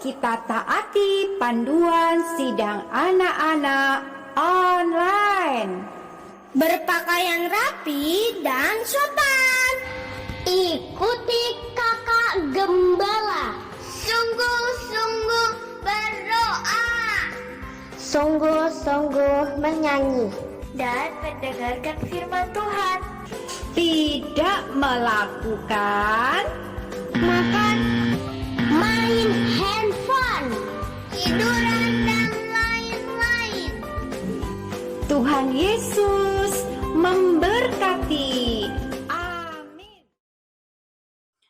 kita taati panduan sidang anak-anak online. Berpakaian rapi dan sopan. Ikuti kakak gembala. Sungguh-sungguh berdoa. Sungguh-sungguh menyanyi. Dan mendengarkan firman Tuhan. Tidak melakukan Makan, main handphone, tiduran dan lain-lain. Tuhan Yesus memberkati. Amin.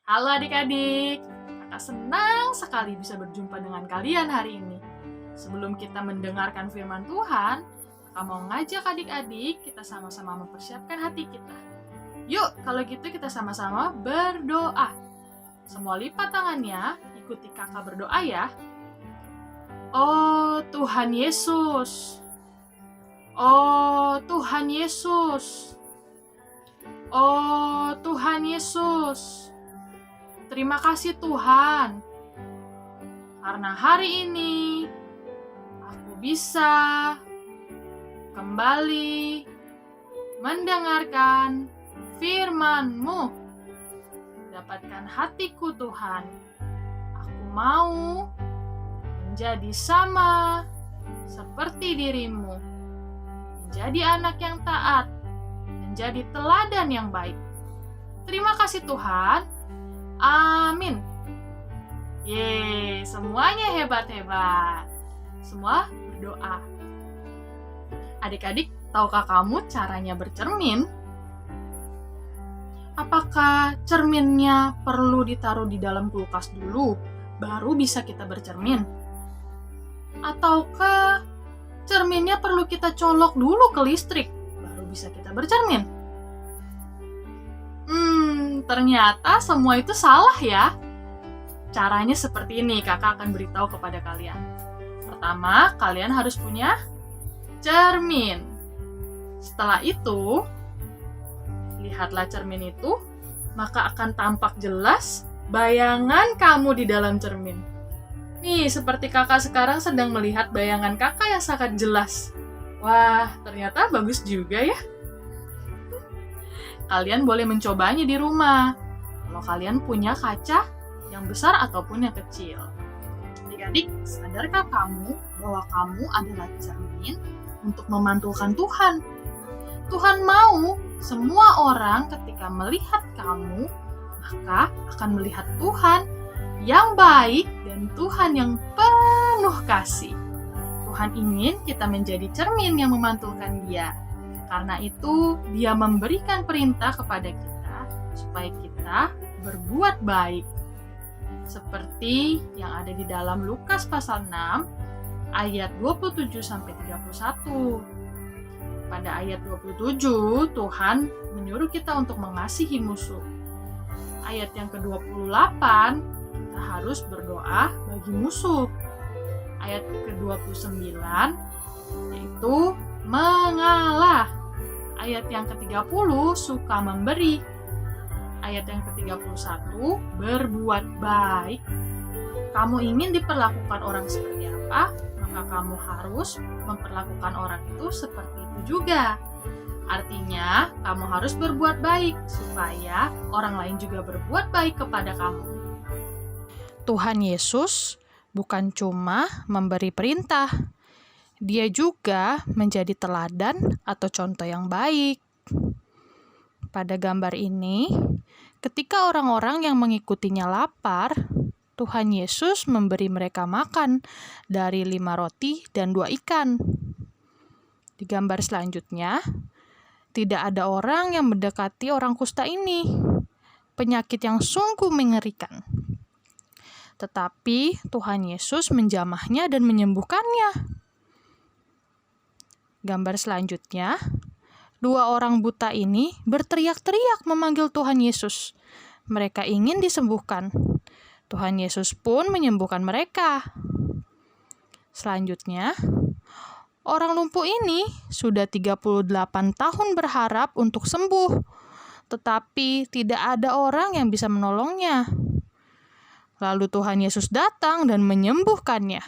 Halo adik-adik, kakak senang sekali bisa berjumpa dengan kalian hari ini. Sebelum kita mendengarkan firman Tuhan, kakak mau ngajak adik-adik kita sama-sama mempersiapkan hati kita. Yuk, kalau gitu kita sama-sama berdoa. Semua lipat tangannya, ikuti kakak berdoa ya. Oh Tuhan Yesus, oh Tuhan Yesus, oh Tuhan Yesus. Terima kasih Tuhan, karena hari ini aku bisa kembali mendengarkan firman-Mu. Dapatkan hatiku Tuhan. Aku mau menjadi sama seperti diri-Mu. Menjadi anak yang taat, menjadi teladan yang baik. Terima kasih Tuhan. Amin. Yeay, semuanya hebat-hebat. Semua berdoa. Adik-adik, tahukah kamu caranya bercermin? Apakah cerminnya perlu ditaruh di dalam kulkas dulu, baru bisa kita bercermin? Ataukah cerminnya perlu kita colok dulu ke listrik, baru bisa kita bercermin? Ternyata semua itu salah ya. Caranya seperti ini, kakak akan beritahu kepada kalian. Pertama, kalian harus punya cermin. Setelah itu, lihatlah cermin itu, maka akan tampak jelas bayangan kamu di dalam cermin. Nih, seperti kakak sekarang sedang melihat bayangan kakak yang sangat jelas. Wah, ternyata bagus juga ya. Kalian boleh mencobanya di rumah, kalau kalian punya kaca yang besar ataupun yang kecil. Adik-adik, sadarkah kamu bahwa kamu adalah cermin untuk memantulkan Tuhan? Tuhan mau semua orang ketika melihat kamu, maka akan melihat Tuhan yang baik dan Tuhan yang penuh kasih. Tuhan ingin kita menjadi cermin yang memantulkan Dia. Karena itu, Dia memberikan perintah kepada kita supaya kita berbuat baik. Seperti yang ada di dalam Lukas pasal 6 ayat 27-31. Pada ayat 27, Tuhan menyuruh kita untuk mengasihi musuh. Ayat yang ke-28, kita harus berdoa bagi musuh. Ayat ke-29, yaitu mengalah. Ayat yang ke-30, suka memberi. Ayat yang ke-31, berbuat baik. Kamu ingin diperlakukan orang seperti apa? Maka kamu harus memperlakukan orang itu seperti itu juga. Artinya, kamu harus berbuat baik supaya orang lain juga berbuat baik kepada kamu. Tuhan Yesus bukan cuma memberi perintah, Dia juga menjadi teladan atau contoh yang baik. Pada gambar ini, ketika orang-orang yang mengikutinya lapar, Tuhan Yesus memberi mereka makan dari 5 roti dan 2 ikan. Di gambar selanjutnya, tidak ada orang yang mendekati orang kusta ini, penyakit yang sungguh mengerikan. Tetapi Tuhan Yesus menjamahnya dan menyembuhkannya. Gambar selanjutnya, 2 orang buta ini berteriak-teriak memanggil Tuhan Yesus. Mereka ingin disembuhkan. Tuhan Yesus pun menyembuhkan mereka. Selanjutnya, orang lumpuh ini sudah 38 tahun berharap untuk sembuh, tetapi tidak ada orang yang bisa menolongnya. Lalu Tuhan Yesus datang dan menyembuhkannya.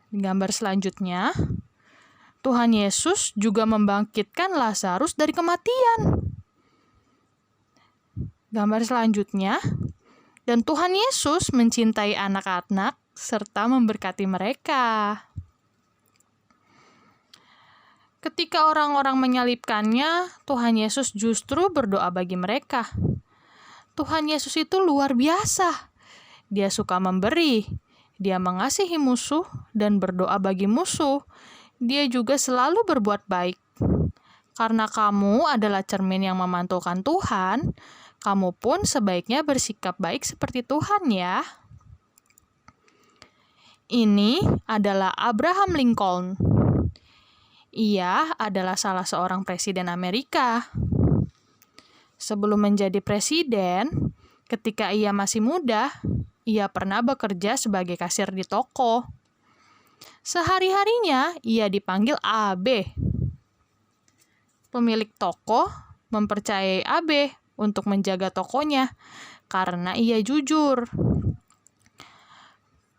Di gambar selanjutnya, Tuhan Yesus juga membangkitkan Lazarus dari kematian. Gambar selanjutnya, dan Tuhan Yesus mencintai anak-anak serta memberkati mereka. Ketika orang-orang menyalibkannya, Tuhan Yesus justru berdoa bagi mereka. Tuhan Yesus itu luar biasa. Dia suka memberi, dia mengasihi musuh dan berdoa bagi musuh. Dia juga selalu berbuat baik. Karena kamu adalah cermin yang memantulkan Tuhan, kamu pun sebaiknya bersikap baik seperti Tuhan ya. Ini adalah Abraham Lincoln. Ia adalah salah seorang presiden Amerika. Sebelum menjadi presiden, ketika ia masih muda, ia pernah bekerja sebagai kasir di toko. Sehari-harinya ia dipanggil AB. Pemilik toko mempercayai AB untuk menjaga tokonya karena ia jujur.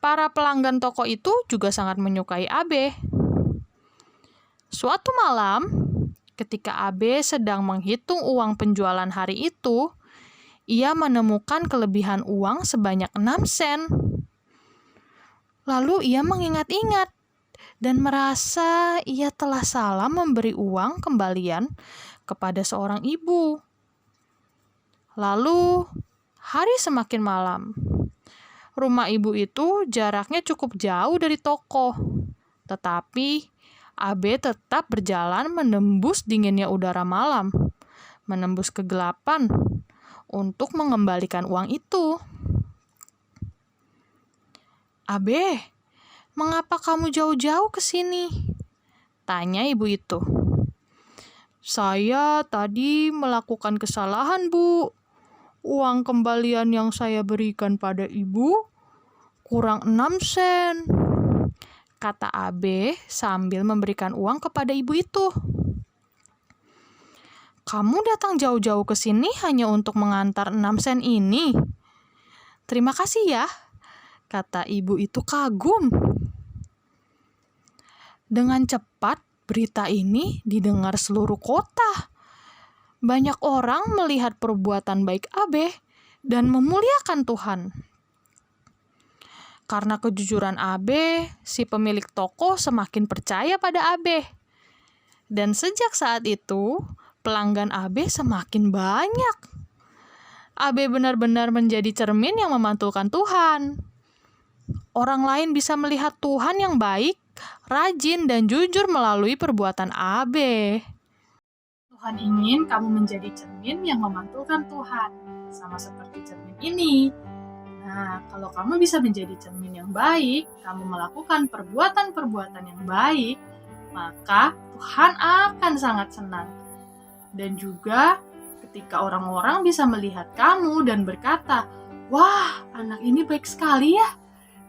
Para pelanggan toko itu juga sangat menyukai AB. Suatu malam, ketika AB sedang menghitung uang penjualan hari itu, ia menemukan kelebihan uang sebanyak 6 sen. Lalu ia mengingat-ingat dan merasa ia telah salah memberi uang kembalian kepada seorang ibu. Lalu, hari semakin malam. Rumah ibu itu jaraknya cukup jauh dari toko, tetapi AB tetap berjalan menembus dinginnya udara malam, menembus kegelapan untuk mengembalikan uang itu. AB, mengapa kamu jauh-jauh ke sini? Tanya ibu itu. Saya tadi melakukan kesalahan, Bu. Uang kembalian yang saya berikan pada ibu kurang 6 sen. Kata AB sambil memberikan uang kepada ibu itu. Kamu datang jauh-jauh ke sini hanya untuk mengantar 6 sen ini? Terima kasih ya, kata ibu itu kagum. Dengan cepat, berita ini didengar seluruh kota. Banyak orang melihat perbuatan baik AB dan memuliakan Tuhan. Karena kejujuran AB, si pemilik toko semakin percaya pada AB. Dan sejak saat itu, pelanggan AB semakin banyak. AB benar-benar menjadi cermin yang memantulkan Tuhan. Orang lain bisa melihat Tuhan yang baik, rajin, dan jujur melalui perbuatan AB. Tuhan ingin kamu menjadi cermin yang memantulkan Tuhan, sama seperti cermin ini. Nah, kalau kamu bisa menjadi cermin yang baik, kamu melakukan perbuatan-perbuatan yang baik, maka Tuhan akan sangat senang. Dan juga ketika orang-orang bisa melihat kamu dan berkata, wah, anak ini baik sekali ya,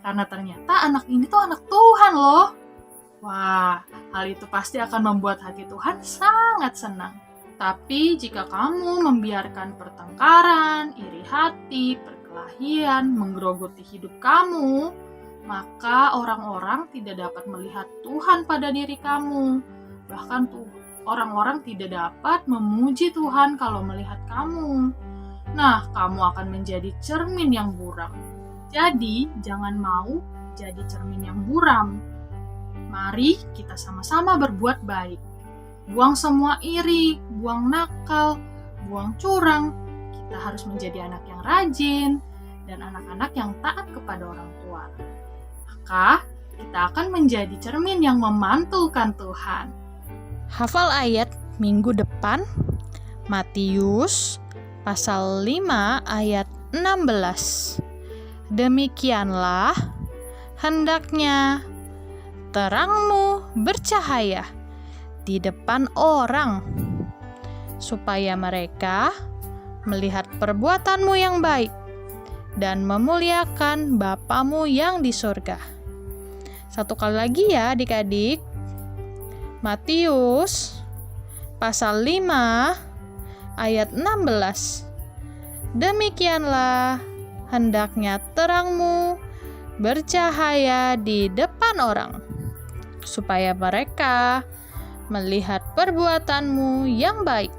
karena ternyata anak ini tuh anak Tuhan loh. Wah, hal itu pasti akan membuat hati Tuhan sangat senang. Tapi jika kamu membiarkan pertengkaran, iri hati, perkelahian menggerogoti hidup kamu, maka orang-orang tidak dapat melihat Tuhan pada diri kamu. Bahkan orang-orang tidak dapat memuji Tuhan kalau melihat kamu. Nah, kamu akan menjadi cermin yang buram. Jadi, jangan mau jadi cermin yang buram. Mari kita sama-sama berbuat baik. Buang semua iri, buang nakal, buang curang. Kita harus menjadi anak yang rajin dan anak-anak yang taat kepada orang tua. Maka kita akan menjadi cermin yang memantulkan Tuhan. Hafal ayat minggu depan, Matius pasal 5 ayat 16. Demikianlah hendaknya terangmu bercahaya di depan orang, supaya mereka melihat perbuatanmu yang baik dan memuliakan Bapamu yang di surga. Satu kali lagi ya adik-adik. Matius pasal 5 ayat 16. Demikianlah hendaknya terangmu bercahaya di depan orang, supaya mereka melihat perbuatanmu yang baik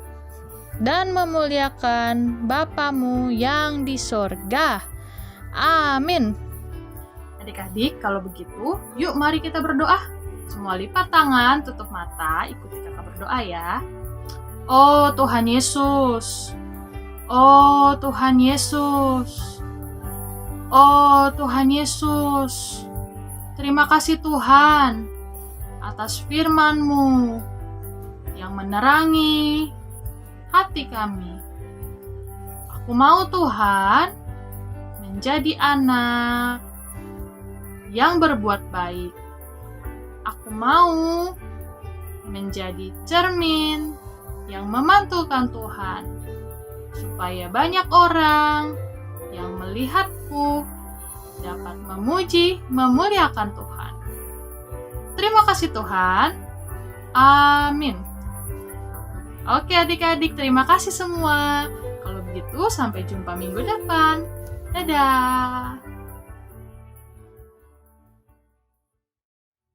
dan memuliakan Bapamu yang di sorga. Amin. Adik-adik, kalau begitu, yuk mari kita berdoa. Semua lipat tangan, tutup mata, ikuti kakak berdoa ya. Oh Tuhan Yesus, oh Tuhan Yesus, oh Tuhan Yesus. Terima kasih Tuhan atas firman-Mu yang menerangi hati kami. Aku mau Tuhan menjadi anak yang berbuat baik. Aku mau menjadi cermin yang memantulkan Tuhan, supaya banyak orang yang melihatku dapat memuji, memuliakan Tuhan. Terima kasih Tuhan. Amin. Oke adik-adik, terima kasih semua. Kalau begitu, sampai jumpa minggu depan. Dadah.